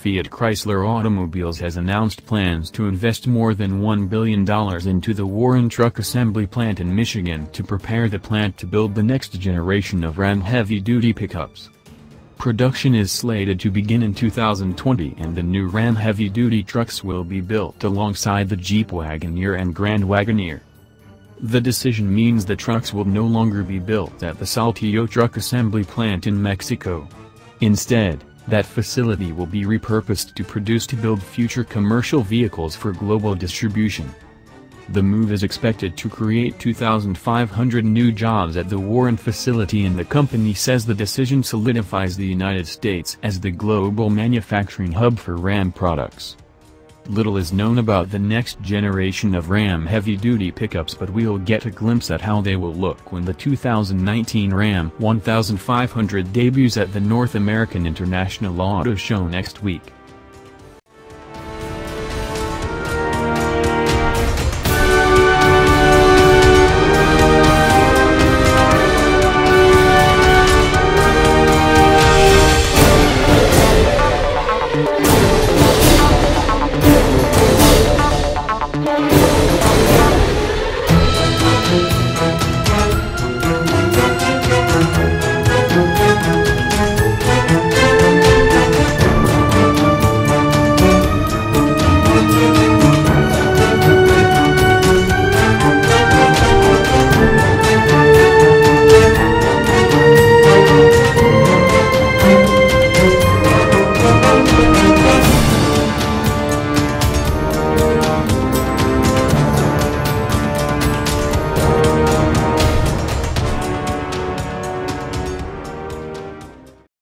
Fiat Chrysler Automobiles has announced plans to invest more than $1 billion into the Warren Truck Assembly Plant in Michigan to prepare the plant to build the next generation of Ram heavy-duty pickups. Production is slated to begin in 2020 and the new Ram heavy-duty trucks will be built alongside the Jeep Wagoneer and Grand Wagoneer. The decision means the trucks will no longer be built at the Saltillo Truck Assembly Plant in Mexico. Instead, that facility will be repurposed to build future commercial vehicles for global distribution. The move is expected to create 2,500 new jobs at the Warren facility, and the company says the decision solidifies the United States as the global manufacturing hub for Ram products. Little is known about the next generation of Ram heavy-duty pickups, but we'll get a glimpse at how they will look when the 2019 Ram 1500 debuts at the North American International Auto Show next week.